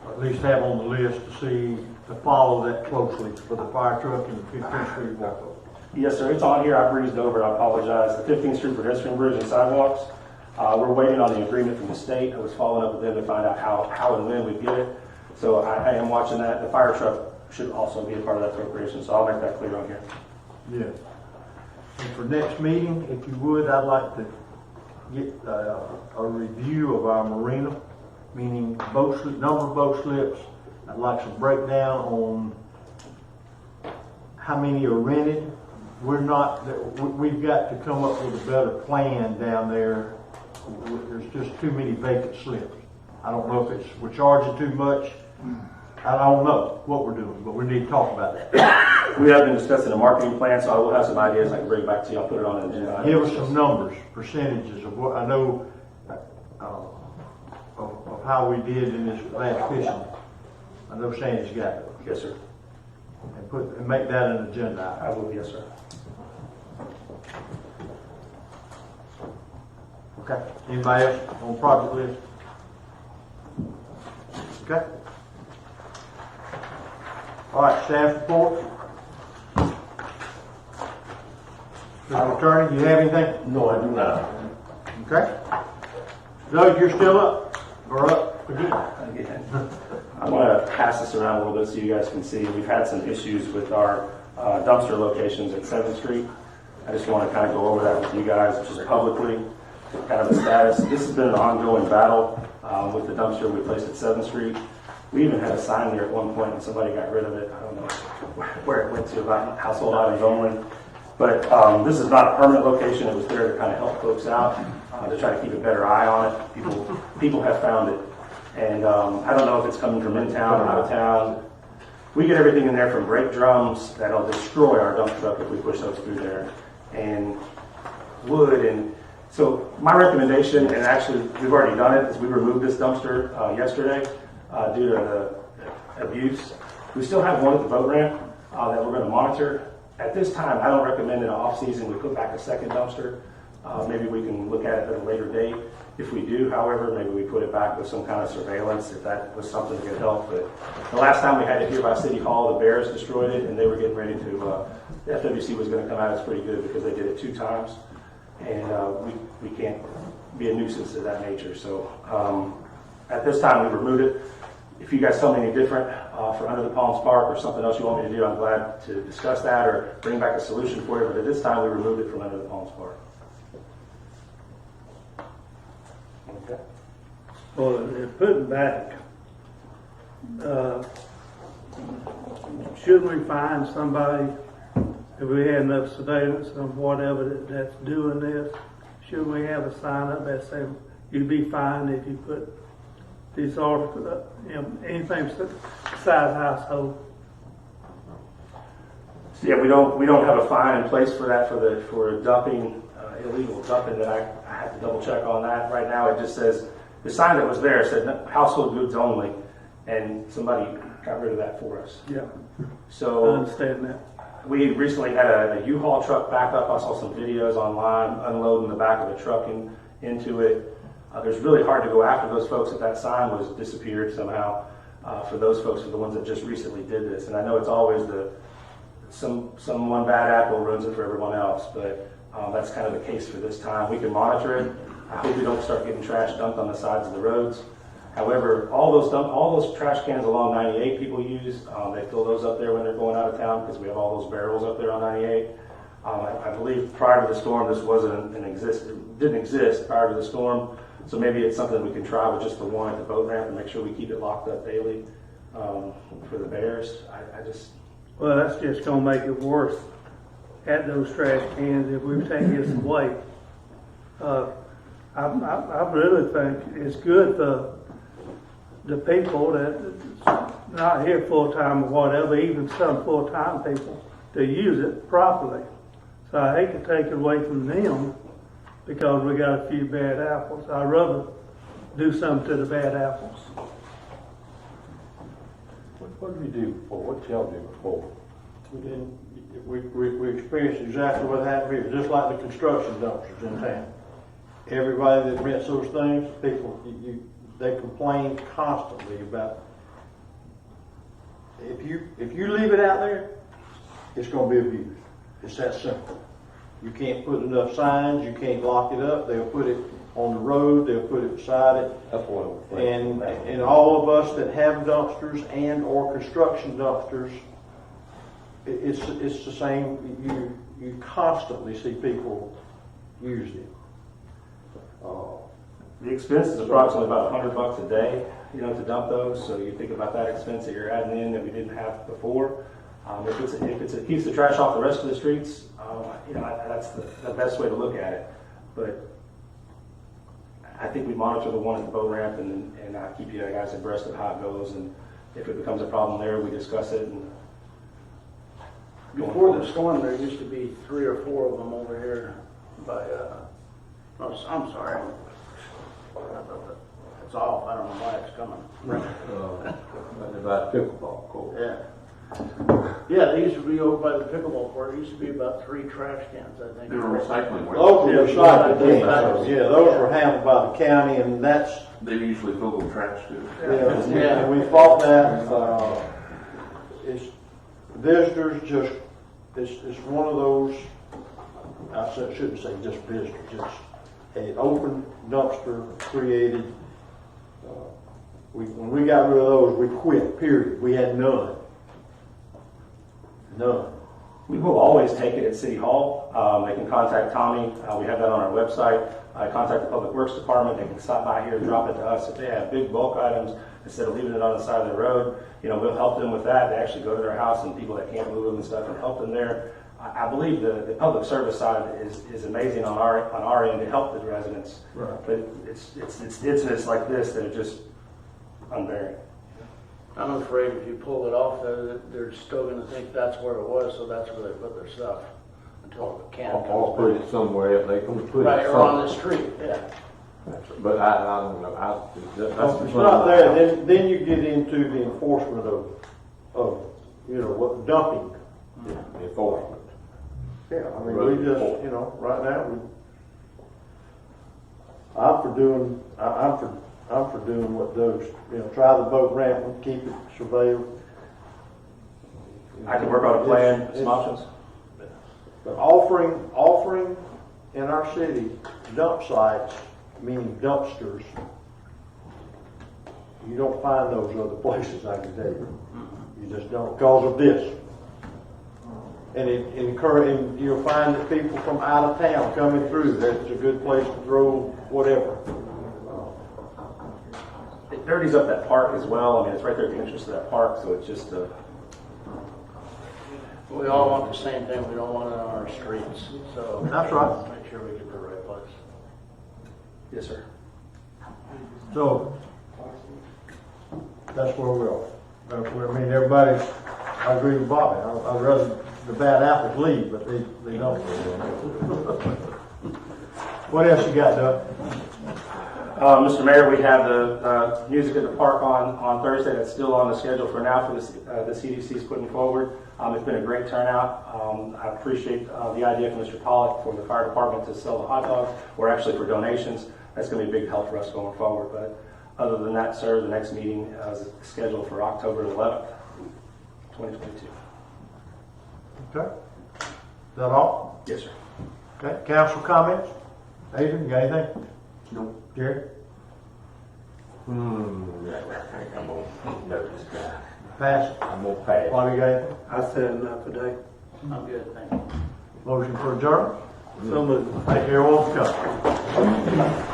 or at least have on the list to follow that closely for the fire truck and the 15th Street walk-up. Yes, sir. It's on here. I breezed over. I apologize. The 15th Street pedestrian bridge and sidewalks. We're waiting on the agreement from the state. I was following up with them to find out how and when we get it. So I am watching that. The fire truck should also be a part of that appropriation, so I'll make that clear on here. Yeah. And for next meeting, if you would, I'd like to get a review of our marina, meaning number of boat slips. I'd like some breakdown on how many are rented. We've got to come up with a better plan down there. There's just too many vacant slips. I don't know if we're charging too much. I don't know what we're doing, but we need to talk about that. We have been discussing a marketing plan, so I will have some ideas I can bring back to you. I'll put it on an agenda. Give us some numbers, percentages of what I know of how we did in this last fishing. I know Sandy's got it. Yes, sir. And make that an agenda item. I will, yes, sir. Okay. Anybody else on the project list? Okay. All right, staff report. Mr. Attorney, do you have anything? No, I do not. Okay. Doug, you're still up? Or up again? I'm going to pass this around a little bit so you guys can see. We've had some issues with our dumpster locations at 7th Street. I just want to kind of go over that with you guys, just publicly, kind of the status. This has been an ongoing battle with the dumpster we placed at 7th Street. We even had a sign there at one point and somebody got rid of it. I don't know where it went to, about household items only. But this is not a permanent location. It was there to kind of help folks out, to try to keep a better eye on it. People have found it. And I don't know if it's coming from in town or out of town. We get everything in there from brake drums that'll destroy our dump truck if we push those through there, and wood. And so my recommendation, and actually we've already done it, is we removed this dumpster yesterday due to the abuse. We still have one at the boat ramp that we're going to monitor. At this time, I don't recommend in the off-season we put back a second dumpster. Maybe we can look at it at a later date. If we do, however, maybe we put it back with some kind of surveillance if that was something that could help. But the last time we had it here by City Hall, the bears destroyed it, and they were getting ready to, the FWC was going to come out as pretty good because they did it 2 times. And we can't be a nuisance of that nature. So at this time, we removed it. If you guys tell me any different for Under the Palms Park or something else you want me to do, I'm glad to discuss that or bring back a solution for you. But at this time, we removed it from Under the Palms Park. Okay. Well, they're putting back, shouldn't we find somebody, if we had enough surveillance or whatever that's doing this, shouldn't we have a sign up that says you'd be fined if you put these articles, anything besides household? So yeah, we don't have a fine in place for that for dumping, illegal dumping. That I have to double check on that. Right now, it just says the sign that was there said household goods only, and somebody got rid of that for us. Yeah. So I understand that. We recently had a U-Haul truck back up. I saw some videos online unloading the back of the truck into it. It was really hard to go after those folks if that sign was disappeared somehow. For those folks, for the ones that just recently did this, and I know it's always some one bad apple ruins it for everyone else, but that's kind of the case for this time. We can monitor it. I hope we don't start getting trash dumped on the sides of the roads. However, all those trash cans along 98 people use, they fill those up there when they're going out of town because we have all those barrels up there on 98. I believe prior to the storm, this didn't exist prior to the storm. So maybe it's something we can try with just the one at the boat ramp and make sure we keep it locked up daily for the bears. Well, that's just gonna make it worse at those trash cans if we take this away. I really think it's good for the people that's not here full-time or whatever, even some full-time people, to use it properly. So I hate to take it away from them because we got a few bad apples. I'd rather do something to the bad apples. What did we do before? What y'all did before? We experienced exactly what happened here, just like the construction dumpsters in town. Everybody that rents those things, people, they complain constantly about, if you leave it out there, it's going to be abused. It's that simple. You can't put enough signs, you can't lock it up, they'll put it on the road, they'll put it beside it. That's what I'm And all of us that have dumpsters and or construction dumpsters, it's the same. You constantly see people use it. The expense is approximately about $100 a day, to dump those. So you think about that expense that you're adding in that we didn't have before. If it keeps the trash off the rest of the streets, that's the best way to look at it. But I think we monitor the one at the boat ramp and I keep you guys abreast of how it goes. And if it becomes a problem there, we discuss it. And before the storm, there used to be 3 or 4 of them over here by, I'm sorry. It's off. I don't know why it's coming. About pickleball court. Yeah. Yeah, they used to be over by the pickleball court. There used to be about 3 trash cans, I think. They were recycling. Those were recycling cans. Yeah, those were handled by the county, and that's. They usually fill with trash too. Yeah, and we fought that. It's visitors just. It's one of those. Shouldn't say just visitors. It's an open dumpster created. When we got rid of those, we quit. Period. We had none. None. We will always take it at City Hall. They can contact Tommy. We have that on our website. Contact the Public Works Department. They can stop by here and drop it to us. If they have big bulk items, instead of leaving it on the side of the road, we'll help them with that. They actually go to their house and people that can't move them and stuff and help them there. I believe the public service side is amazing on our end to help the residents. Right. But it's incidents like this that are just unbearing. I'm afraid if you pull it off, they're still going to think that's where it was, so that's where they put their stuff until the can comes I'll put back. it somewhere. They can put Right, it or somewhere. on the street, yeah. But I don't know. If it's not there, then you get into the enforcement of what dumping enforcement. Yeah, I mean, we just, right now, I'm for doing what those, try the boat ramp and keep it surveilled. I can work on a plan, some options. But offering in our city dump sites, meaning dumpsters, you don't find those other places, I can tell you. You just don't, because of this. And you'll find that people from out of town coming through, that's a good place to throw whatever. It dirties up that park as well. I mean, it's right there at the entrance to that park, so it's just We all want the same thing. We don't want it on our streets. So That's right. Make sure we get the right place. Yes, sir. So, that's where we are. I mean, everybody's, I agree with Bobby. I'd rather the bad apples leave, but they don't. What else you got, Doug? Mr. Mayor, we have the music at the park on Thursday. That's still on the schedule for now for the CDC is putting forward. It's been a great turnout. I appreciate the idea from Mr. Pollock for the fire department to sell the hot dogs, or actually for donations. That's going to be a big help for us going forward. But other than that, sir, the next meeting is scheduled for October 11th, 2022. Okay. Is that all? Yes, sir. Okay. Council comments? Adrian, you got anything? No. Jerry? I think I'm gonna note this guy. Pass. I'm gonna pass. Bobby Gay. I said enough today. I'm good, thank you. Motion for adjournment. So moved. Thank you, everyone, for coming.